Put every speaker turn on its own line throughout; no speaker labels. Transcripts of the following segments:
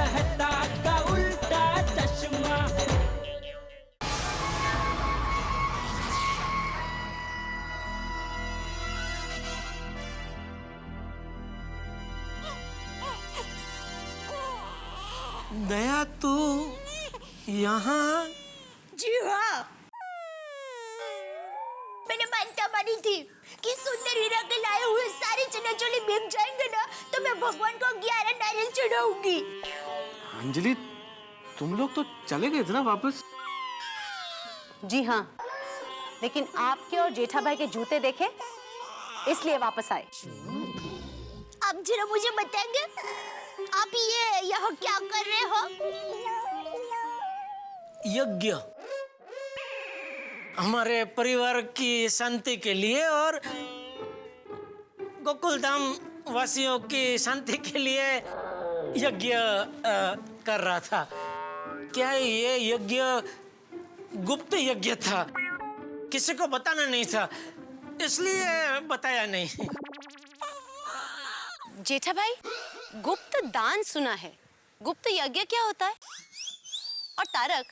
कहता का उल्टा चश्मा।
दया तू यहाँ?
जी हाँ, मैंने मानता मानी थी कि सुंदर हीरा के लाए हुए सारे चनाचोली बिक जाएंगे ना तो मैं भगवान को 11 नारियल चढ़ाऊंगी।
अंजलि, तुम लोग तो चले गए थे ना वापस?
जी हाँ, लेकिन आपके और जेठा भाई के जूते देखे इसलिए वापस आए।
आप जरा मुझे बताएंगे आप ये यहाँ क्या कर रहे हो?
यज्ञ, हमारे परिवार की शांति के लिए और गोकुल धाम वासियों की शांति के लिए यज्ञ कर रहा था। क्या ये यज्ञ गुप्त यज्ञ था, किसी को बताना नहीं था, इसलिए बताया नहीं।
जेठा भाई, गुप्त दान सुना है, गुप्त यज्ञ क्या होता है? और तारक,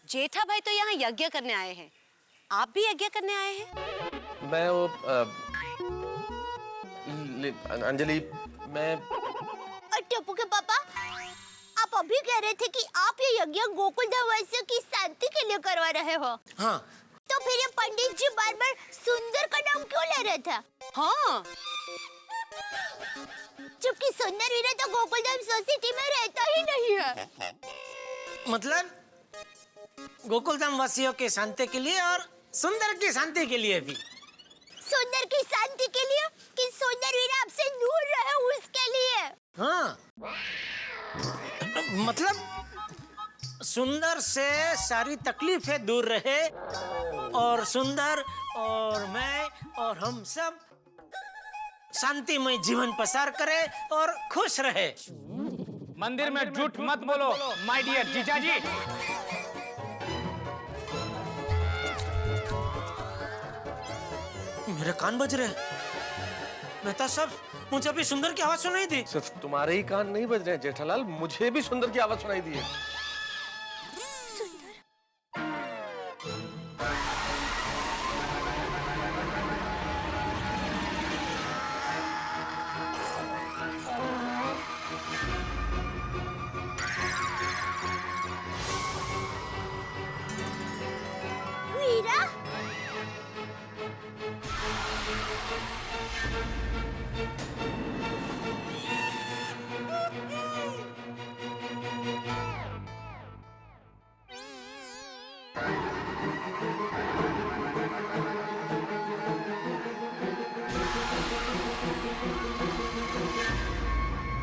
जेठा भाई तो यहाँ यज्ञ करने आए हैं, आप भी यज्ञ करने आए हैं?
मैं वो अंजलि, मैं
टप्पू के पापा, आप अभी कह रहे थे कि आप ये यज्ञ गोकुल धाम वासियों की शांति के लिए करवा रहे हो।
हाँ।
तो फिर ये पंडित जी बार बार सुंदर का नाम क्यों ले रहे थे?
हाँ,
जबकि सुंदर वीरा तो गोकुल धाम सोसाइटी में रहता ही नहीं है।
मतलब गोकुल धाम वासियों के शांति के लिए और सुंदर की शांति के लिए भी।
सुंदर की शांति के लिए कि सुंदर वीरा आपसे दूर रहे उसके लिए?
हाँ, मतलब सुंदर से सारी तकलीफें दूर रहे और सुंदर और मैं और हम सब शांतिमय जीवन पसार करे और खुश रहे।
मंदिर में झूठ मत बोलो माय डियर जीजाजी।
मेरे कान बज रहे। मेहता साहब, मुझे अभी सुंदर की आवाज सुनाई दी।
सिर्फ तुम्हारे ही कान नहीं बज रहे हैं जेठालाल, मुझे भी सुंदर की आवाज सुनाई दी है।
वीरा,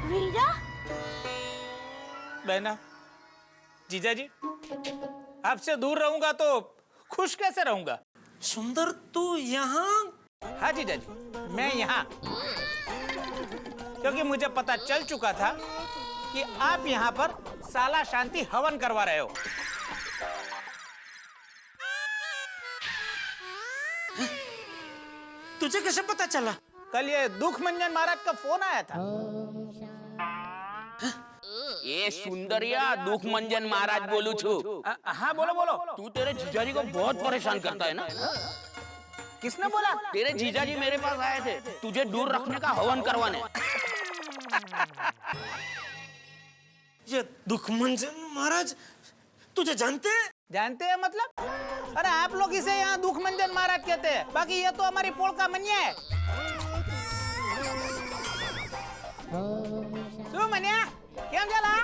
वीरा,
बहना, जीजाजी, आपसे दूर रहूंगा तो खुश कैसे रहूंगा?
सुंदर तू यहाँ?
हाँ जीजाजी, मैं यहाँ क्योंकि मुझे पता चल चुका था कि आप यहाँ पर साला शांति हवन करवा रहे हो।
तुझे कैसे पता चला?
कल ये दुख मंजन महाराज का फोन आया था।
ये सुंदरिया दुख मंजन महाराज बोलू छू।
हाँ बोलो बोलो।
तू तेरे जीजाजी को बहुत परेशान करता है ना?
किसने बोला?
तेरे जीजाजी मेरे पास आए थे तुझे दूर रखने का हवन करवाने।
ये दुख मंजन महाराज तुझे जानते हैं?
जानते हैं मतलब? अरे आप लोग इसे यहाँ दुख मंजन महाराज कहते हैं, बाकी ये तो हमारी पोल का मनिया है। શું મન્યા કેમ ચાલા?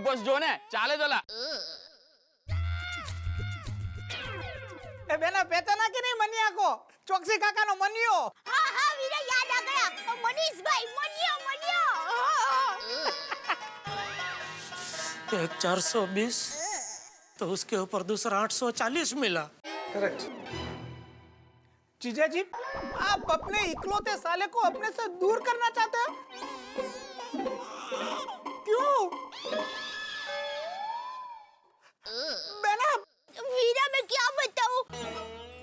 बस जो ने चाले चला।
ए बेना पहचाना कि नहीं मनिया को? चौकसी काका नो मनियो।
हाँ हाँ वीरा, याद आ गया, मनीष भाई, मनियो मनियो।
एक 420 तो उसके ऊपर दूसरा 840 मिला।
करेक्ट।
जीजा जी, आप अपने इकलौते साले को अपने से दूर करना चाहते हो? क्यों? बेना,
वीरा मैं क्या बताऊं,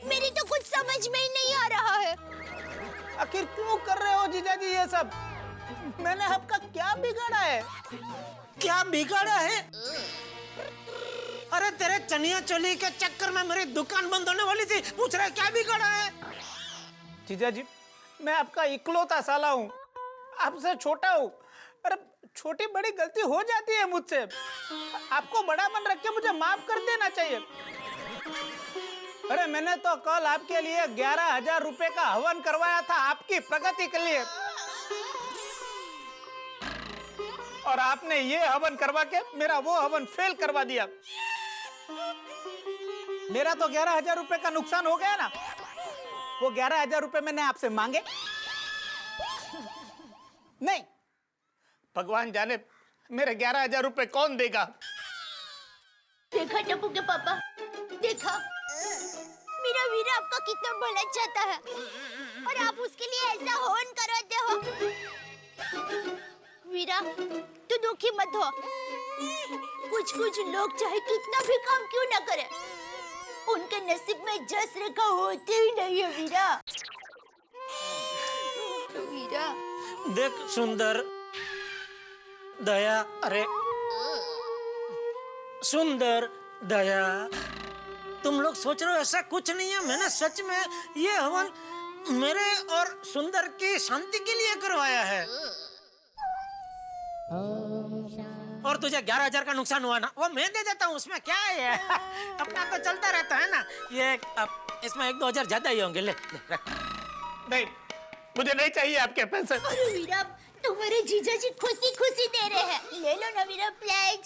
मेरी तो कुछ समझ में ही नहीं आ रहा है।
आखिर क्यों कर रहे हो जीजा जी ये सब? मैंने आपका क्या बिगाड़ा है?
क्या बिगाड़ा है? अरे तेरे चनिया चोली के चक्कर में मेरी दुकान बंद होने वाली थी, पूछ रहा है क्या बिगाड़ा है?
जीजा जी, मैं आपका इकलौता साला हूँ, आपसे छोटा हूँ। अरे छोटी बड़ी गलती हो जाती है मुझसे, आपको बड़ा मन रख के मुझे माफ कर देना चाहिए। अरे मैंने तो कल आपके लिए 11,000 रुपए का हवन करवाया था आपकी प्रगति के लिए, और आपने ये हवन करवा के मेरा वो हवन फेल करवा दिया। मेरा तो 11,000 रुपए का नुकसान हो गया ना। वो 11,000 रुपए मैंने आपसे मांगे नहीं, भगवान जाने मेरे 11,000 रुपए कौन देगा।
देखा टप्पू के पापा, देखा मेरा वीरा आपका कितना भला चाहता है और आप उसके लिए ऐसा हवन करवाते हो। वीरा तू दुखी मत हो, कुछ कुछ लोग चाहे कितना भी काम क्यों ना करे, उनके नसीब में जस रेखा होती ही नहीं है वीरा। वीरा
देख सुंदर, दया, अरे सुंदर, दया, तुम लोग सोच रहे हो ऐसा कुछ नहीं है। मैंने सच में ये हवन मेरे और सुंदर की शांति के लिए करवाया है। और तुझे 11,000 का नुकसान हुआ ना, वो मैं दे देता हूँ, उसमें क्या है? अपना तो चलता रहता है ना। ये अब इसमें 1-2 हजार ज्यादा ही होंगे। ले रख।
नहीं, मुझे नहीं चाहिए आपके पैसे।
अरे वीरा, तुम्हारे जीजा जी खुशी खुशी दे रहे हैं, ले लो ना वीरा प्लीज।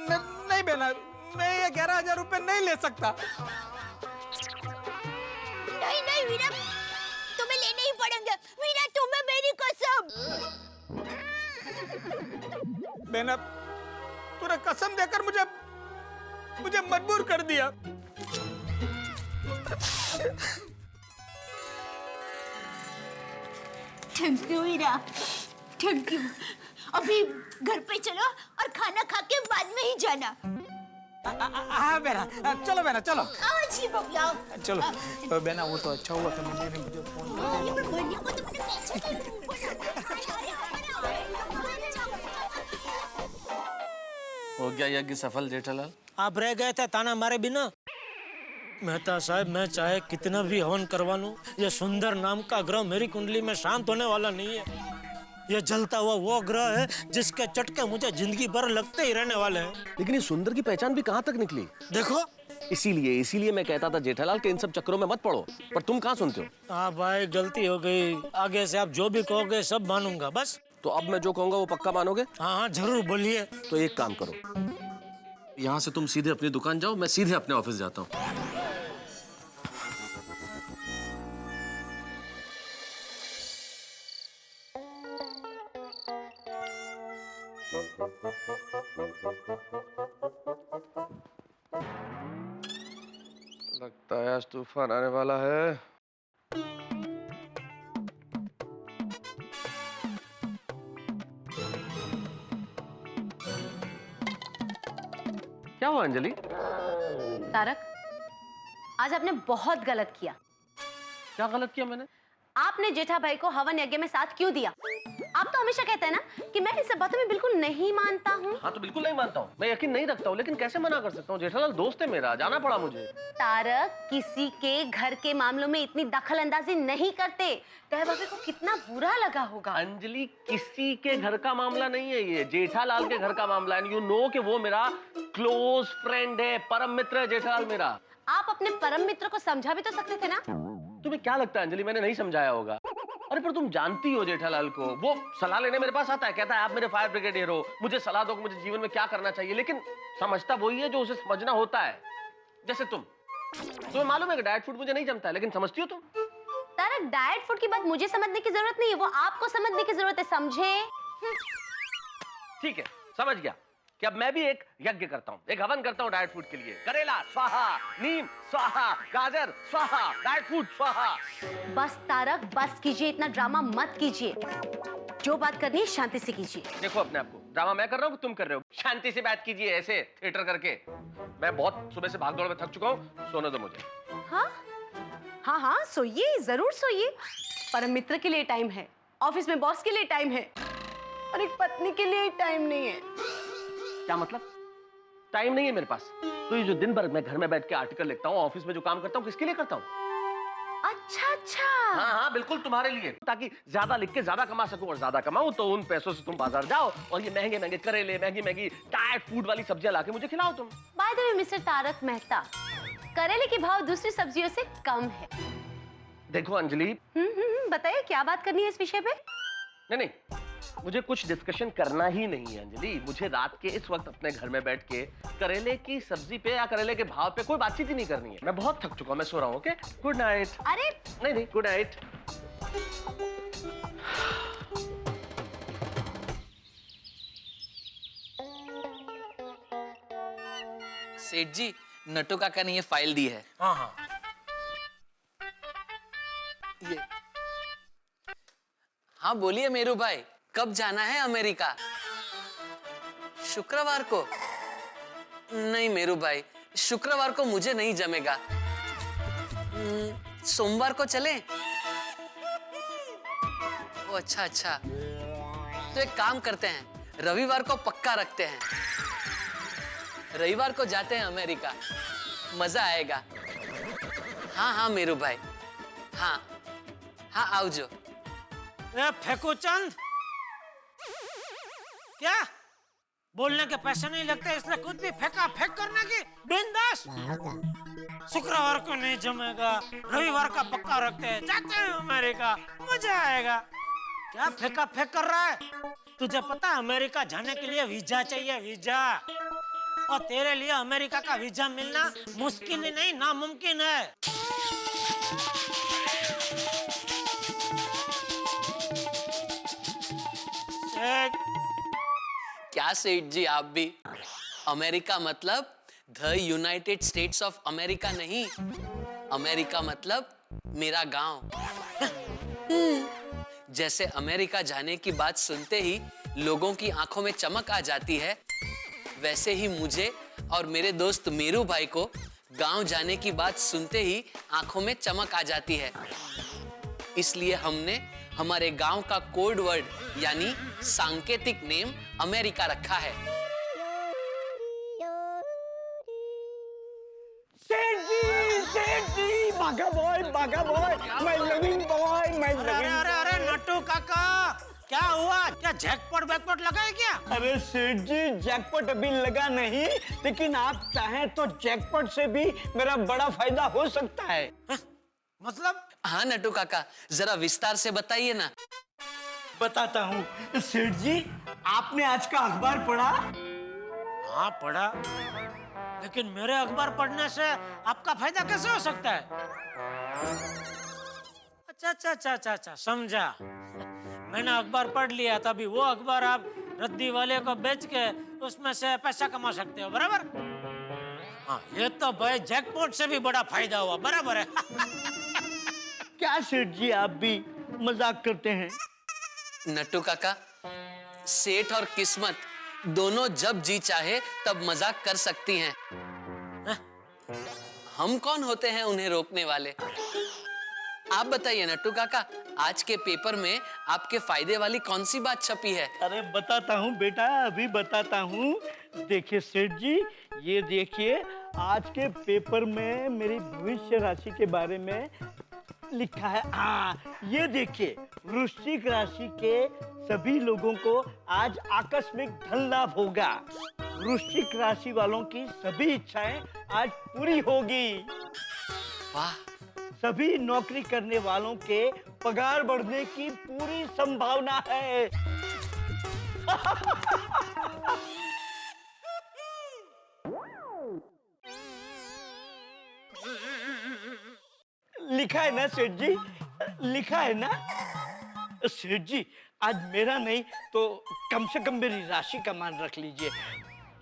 नहीं बेना, मैं ये 11,000 रुपए नहीं ले सकता।
नहीं नहीं वीरा, तुम्हें लेने ही पड़ेंगे। वीरा तुम्हें मेरी कसम।
बेना, तूने कसम देकर मुझे मजबूर कर दिया।
Thank you Veera, thank you. अभी घर पे चलो और खाना खा के बाद में ही जाना।
हाँ बेना, चलो बेना, चलो।
आओ जी बबला।
चलो बेना, वो तो अच्छा हुआ था मुझे फोन
हो गया यज्ञ सफल जेठालाल?
आप रह गए थे ताना मारे बिना। मेहता साहब, मैं चाहे कितना भी हवन करवा लूं, ये सुंदर नाम का ग्रह मेरी कुंडली में शांत होने वाला नहीं है। ये जलता हुआ वो ग्रह है जिसके चटके मुझे जिंदगी भर लगते ही रहने वाले हैं।
लेकिन इस सुंदर की पहचान भी कहाँ तक निकली?
देखो,
इसीलिए मैं कहता था जेठालाल के इन सब चक्करों में मत पड़ो, पर तुम कहाँ सुनते हो?
हाँ भाई, गलती हो गई। आगे से आप जो भी कहोगे सब मानूंगा बस।
तो अब मैं जो कहूंगा वो पक्का मानोगे?
हाँ हाँ जरूर बोलिए।
तो एक काम करो, यहाँ से तुम सीधे अपनी दुकान जाओ, मैं सीधे अपने ऑफिस जाता हूँ। लगता है आज तूफान आने वाला है। क्या हुआ अंजलि?
तारक, आज आपने बहुत गलत किया।
क्या गलत किया मैंने?
आपने जेठा भाई को हवन यज्ञ में साथ क्यों दिया? आप तो हमेशा कहते हैं ना कि मैं इन सब बातों में बिल्कुल नहीं मानता हूँ।
हाँ तो बिल्कुल नहीं मानता हूँ, मैं यकीन नहीं रखता हूँ, लेकिन कैसे मना कर सकता हूँ? जेठालाल दोस्त है मेरा, जाना पड़ा मुझे।
तारक, किसी के घर के मामलों में इतनी दखल अंदाजी नहीं करते। दया भाभी को कितना बुरा लगा होगा।
अंजलि, किसी के घर का मामला नहीं है ये, जेठालाल के घर का मामला है। यू नो कि वो मेरा क्लोज फ्रेंड है, परम मित्र है जेठालाल मेरा।
आप अपने परम मित्र को समझा भी तो सकते थे ना।
तुम्हें क्या लगता है अंजलि, मैंने नहीं समझाया होगा? अरे पर तुम जानती हो जेठालाल को, वो सलाह लेने मेरे पास आता है, कहता है आप मेरे फायर ब्रिगेडियर हो, मुझे सलाह दो कि मुझे जीवन में क्या करना चाहिए, लेकिन समझता वही है जो उसे समझना होता है। जैसे तुम्हें मालूम है कि डाइट फूड मुझे नहीं जमता है, लेकिन समझती हो तुम?
तारक, डाइट फूड की बात मुझे समझने की जरूरत नहीं है, वो आपको समझने की जरूरत है, समझे?
ठीक है, समझ गया कि अब मैं भी एक यज्ञ करता हूँ, एक हवन करता हूँ डाइट फूड के लिए। करेला स्वाहा, नीम स्वाहा, गाजर स्वाहा, डाइट फूड स्वाहा।
बस तारक, बस कीजिए, इतना ड्रामा मत कीजिए। जो बात करनी है शांति से कीजिए।
देखो अपने आप को, ड्रामा मैं कर रहा हूँ कि तुम कर रहे हो? शांति से बात कीजिए, ऐसे थिएटर करके। मैं बहुत सुबह से भाग दौड़ में थक चुका हूँ, सोने दो मुझे।
हाँ हाँ हाँ, सोइए, जरूर सोइए। परम मित्र के लिए टाइम है, ऑफिस में बॉस के लिए टाइम है। और एक पत्नी के लिए टाइम नहीं है।
क्या मतलब? टाइम नहीं है मेरे पास? तो ये जो दिन भर मैं घर में बैठ के आर्टिकल लिखता हूँ, ऑफिस में जो काम करता हूँ, किसके लिए करता हूँ?
अच्छा अच्छा।
हाँ हाँ बिल्कुल तुम्हारे लिए, ताकि ज्यादा लिख के ज्यादा कमा सकूं, और ज्यादा कमाऊं तो उन पैसों से तुम बाजार जाओ और ये महंगे महंगे करेले, महंगी महंगी टाइट फूड वाली सब्जियां लाके मुझे खिलाओ तुम।
By the way mister Tarak Mehta, करेले के भाव दूसरी सब्जियों से कम है।
देखो अंजलि,
बताइए क्या बात करनी है इस विषय पे?
नहीं, मुझे कुछ डिस्कशन करना ही नहीं है अंजलि। मुझे रात के इस वक्त अपने घर में बैठ के करेले की सब्जी पे या करेले के भाव पे कोई बातचीत ही नहीं करनी है। मैं बहुत थक चुका हूं, मैं सो रहा हूं। Okay, good night.
अरे
नहीं, गुड नाइट।
सेठ जी, नट्टू काका ने ये फाइल दी है।
हाँ हाँ,
ये हाँ बोलिए मेरू भाई, कब जाना है अमेरिका? शुक्रवार को? नहीं मेरू भाई, शुक्रवार को मुझे नहीं जमेगा। सोमवार को चलें? ओ अच्छा अच्छा, तो एक काम करते हैं, रविवार को पक्का रखते हैं। रविवार को जाते हैं अमेरिका, मजा आएगा। हाँ हाँ मेरू भाई, हाँ हाँ आओ।
फेंको चंद, क्या बोलने के पैसे नहीं लगते इसलिए कुछ भी फेंका फेंक करने की बिंदास। शुक्रवार को नहीं जमेगा, रविवार का पक्का रखते हैं, जाते हैं अमेरिका, मजा आएगा। क्या फेंका फेंक कर रहा है? तुझे पता है अमेरिका जाने के लिए वीजा चाहिए, वीजा। और तेरे लिए अमेरिका का वीजा मिलना मुश्किल ही नहीं, नामुमकिन है।
क्या सेठ जी आप भी? अमेरिका मतलब the United states of America नहीं, अमेरिका मतलब मेरा गांव। जैसे अमेरिका जाने की बात सुनते ही लोगों की आंखों में चमक आ जाती है, वैसे ही मुझे और मेरे दोस्त मेरू भाई को गांव जाने की बात सुनते ही आंखों में चमक आ जाती है। इसलिए हमने हमारे गांव का कोड वर्ड यानी सांकेतिक नेम अमेरिका रखा है।
सेठ जी, बाघा बॉय, मैं लविंग बॉय, मैं लविंग।
अरे नट्टू काका, क्या हुआ? क्या जैकपॉट बैकपॉट लगा है क्या?
अरे सेठ जी, जैकपॉट अभी लगा नहीं, लेकिन आप चाहें तो जैकपॉट से भी मेरा बड़ा फायदा हो सकता है।
मतलब?
हाँ नट्टू काका, जरा विस्तार से बताइए ना।
बताता हूँ सेठ जी, आपने आज का अखबार पढ़ा?
हाँ पढ़ा, लेकिन मेरे अखबार पढ़ने से आपका फायदा कैसे हो सकता है? अच्छा, समझा। मैंने अखबार पढ़ लिया, तभी वो अखबार आप रद्दी वाले को बेच के उसमें से पैसा कमा सकते हो, बराबर? हाँ, ये तो भाई जैकपॉट से भी बड़ा फायदा हुआ, बराबर है।
क्या सेठ जी, आप भी मजाक करते हैं?
नट्टू काका, सेठ और किस्मत दोनों जब जी चाहे तब मजाक कर सकती हैं। हम कौन होते हैं उन्हें रोकने वाले? आप बताइए नट्टू काका, आज के पेपर में आपके फायदे वाली कौन सी बात छपी है?
अरे बताता हूँ बेटा, अभी बताता हूँ। देखिए सेठ जी, ये देखिए, आज के पेपर में मेरी भविष्य राशि के बारे में लिखा है। ये देखिए, वृश्चिक राशि के सभी लोगों को आज आकस्मिक धन लाभ होगा। वृश्चिक राशि वालों की सभी इच्छाएं आज पूरी होगी।
वाह,
सभी नौकरी करने वालों के पगार बढ़ने की पूरी संभावना है। लिखा है ना सेठ जी, लिखा है ना? सेठ जी, आज मेरा नहीं तो कम से कम मेरी राशि का मान रख लीजिए।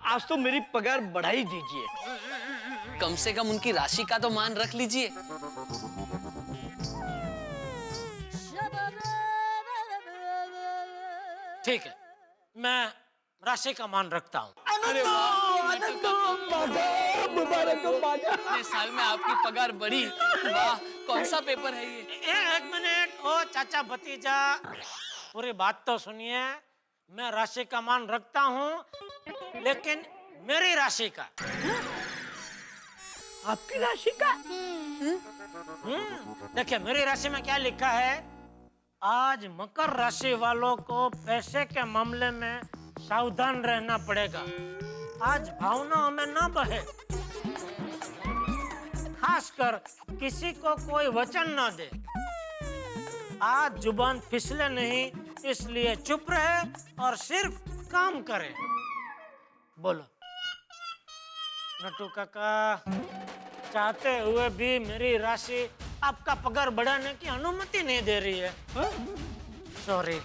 आज तो मेरी पगार बढ़ा ही दीजिए।
कम से कम उनकी राशि का तो मान रख लीजिए।
ठीक है, मैं राशि का मान रखता हूँ।
अरे वाह,
मुबारक हो बाजा।
इतने साल में आपकी पगार बढ़ी। वाह, कौन सा पेपर है ये?
एक मिनट, ओ चाचा भतीजा, पूरी बात तो सुनिए। मैं राशि का मान रखता हूँ, लेकिन मेरी राशि का।
आपकी राशि का?
देखिए मेरी राशि में क्या लिखा है, आज मकर राशि वालों को पैसे के मामले में सावधान रहना पड़ेगा। आज भावनाओं में न बहे, खासकर किसी को कोई वचन न दे। आज जुबान फिसले नहीं, इसलिए चुप रहे और सिर्फ काम करे। बोलो नटू काका, चाहते हुए भी मेरी राशि आपका पगार बढ़ाने की अनुमति नहीं दे रही है। सॉरी।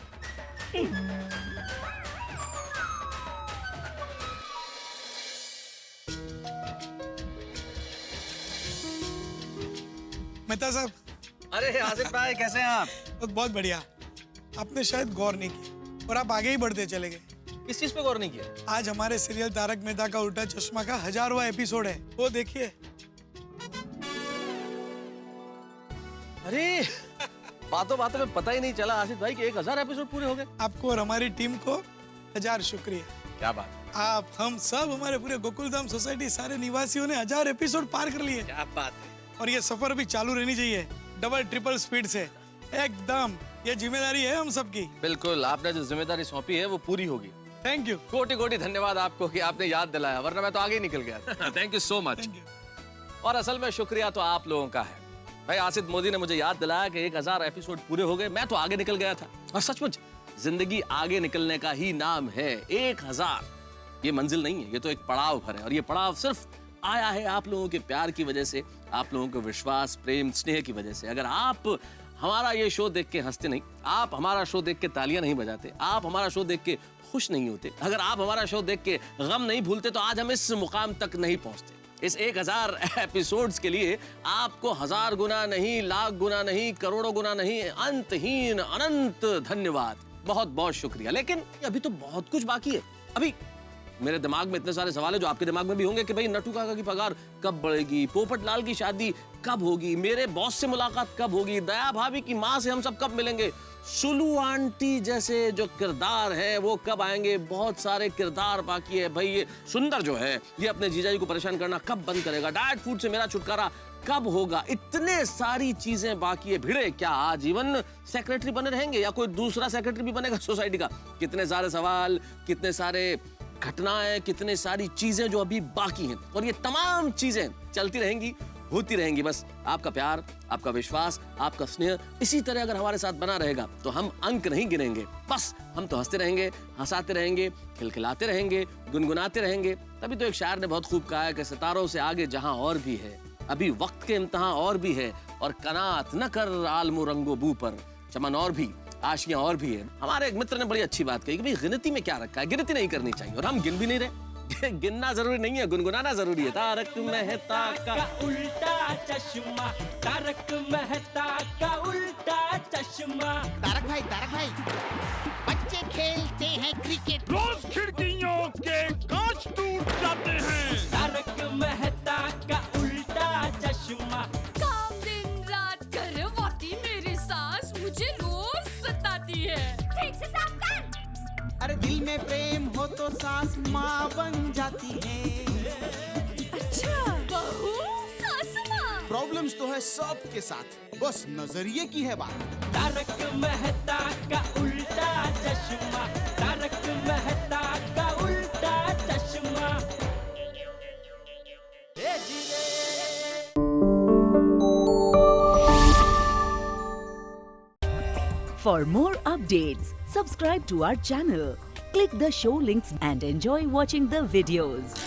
मेहता साहब।
अरे आसिफ भाई कैसे हैं आप?
बहुत बढ़िया। आपने शायद गौर नहीं की और आप आगे ही बढ़ते चले गए।
किस चीज पे गौर नहीं किया?
आज हमारे सीरियल तारक मेहता का उल्टा चश्मा का 1000वां एपिसोड है, वो देखिए।
अरे बातों बातों में पता ही नहीं चला आसिफ भाई कि 1000 एपिसोड पूरे हो गए।
आपको और हमारी टीम को 1000 शुक्रिया।
क्या बात।
आप, हम सब, हमारे पूरे गोकुलधाम सोसाइटी सारे निवासियों ने 1000 एपिसोड पार कर लिए।
क्या बात है।
और ये सफर भी चालू रहनी चाहिए, डबल ट्रिपल स्पीड से एकदम। ये जिम्मेदारी है हम सबकी।
बिल्कुल, आपने जो जिम्मेदारी सौंपी है वो पूरी होगी।
Thank you.
कोटि कोटि धन्यवाद आपको कि आपने याद दिलाया, वरना मैं तो आगे ही निकल गया। Thank you so much. और असल में शुक्रिया तो आप लोगों का है भाई। आसिफ मोदी ने मुझे याद दिलाया कि 1000 एपिसोड पूरे हो गए, मैं तो आगे निकल गया था। और सचमुच जिंदगी आगे निकलने का ही नाम है। 1000 ये मंजिल नहीं है, ये तो एक पड़ाव भर है। और ये पड़ाव सिर्फ आया है आप लोगों के प्यार की वजह से, आप लोगों के विश्वास, प्रेम, स्नेह की वजह से। अगर आप हमारा ये शो देख के हंसते नहीं, आप हमारा शो देख के तालियां नहीं बजाते, आप हमारा शो देख के खुश नहीं होते, अगर आप हमारा शो देख के गम नहीं भूलते, तो आज हम इस मुकाम तक नहीं पहुंचते। इस 1000 एपिसोड्स के लिए आपको 1000 गुना नहीं, लाख गुना नहीं, करोड़ों गुना नहीं, अंतहीन अनंत धन्यवाद। बहुत बहुत शुक्रिया। लेकिन अभी तो बहुत कुछ बाकी है। अभी मेरे दिमाग में इतने सारे सवाल है जो आपके दिमाग में भी होंगे कि भाई नटू काका की पगार कब बढ़ेगी, पोपट लाल की शादी कब होगी, मेरे बॉस से मुलाकात कब होगी, दया भाभी की माँ से हम सब कब मिलेंगे, सुलू आंटी जैसे जो किरदार है वो कब आएंगे। बहुत सारे किरदार बाकी है भाई। ये सुंदर जो है ये अपने जीजाजी को परेशान करना कब बंद करेगा, डाइट फूड से मेरा छुटकारा कब होगा, इतने सारी चीजें बाकी है। भिड़े क्या आजीवन सेक्रेटरी बने रहेंगे या कोई दूसरा सेक्रेटरी भी बनेगा सोसाइटी का? कितने सारे सवाल, कितने सारे घटनाएं, कितने सारी चीजें जो अभी बाकी हैं। और ये तमाम चीजें चलती रहेंगी, होती रहेंगी। बस आपका प्यार, आपका विश्वास, आपका स्नेह इसी तरह अगर हमारे साथ बना रहेगा तो हम अंक नहीं गिनेंगे। बस हम तो हंसते रहेंगे, हंसाते रहेंगे, खिलखिलाते रहेंगे, गुनगुनाते रहेंगे। तभी तो एक शायर ने बहुत खूब कहा है कि सितारों से आगे जहां और भी है, अभी वक्त के इम्तिहान और भी है, और कनात न कर आलमो रंगो बू पर, चमन और भी, आशियां और भी है। हमारे एक मित्र ने बड़ी अच्छी बात कही कि भाई गिनती में क्या रखा है, गिनती नहीं करनी चाहिए। और हम गिन भी नहीं रहे। गिनना जरूरी नहीं है, गुनगुनाना जरूरी है। तारक मेहता का
उल्टा चश्मा, तारक मेहता का उल्टा चश्मा।
तारक भाई बच्चे खेलते हैं क्रिकेट,
रोज खिड़कियों के कांच टूट जाते हैं। तारक मेहता का उल्टा चश्मा।
काम दिन रात करवाती मेरी सास मुझे रोज सताती है।
ठीक से साफ कर।
अरे दिल में प्रेम हो तो सास माँ बन जाती है।
अच्छा, बहू सास माँ।
प्रॉब्लम्स तो है सबके साथ, बस नजरिए की है बात।
तारक मेहता का उल्टा चश्मा, तारक मेहता का उल्टा चश्मा।
For more updates, subscribe to our channel, click the show links and enjoy watching the videos.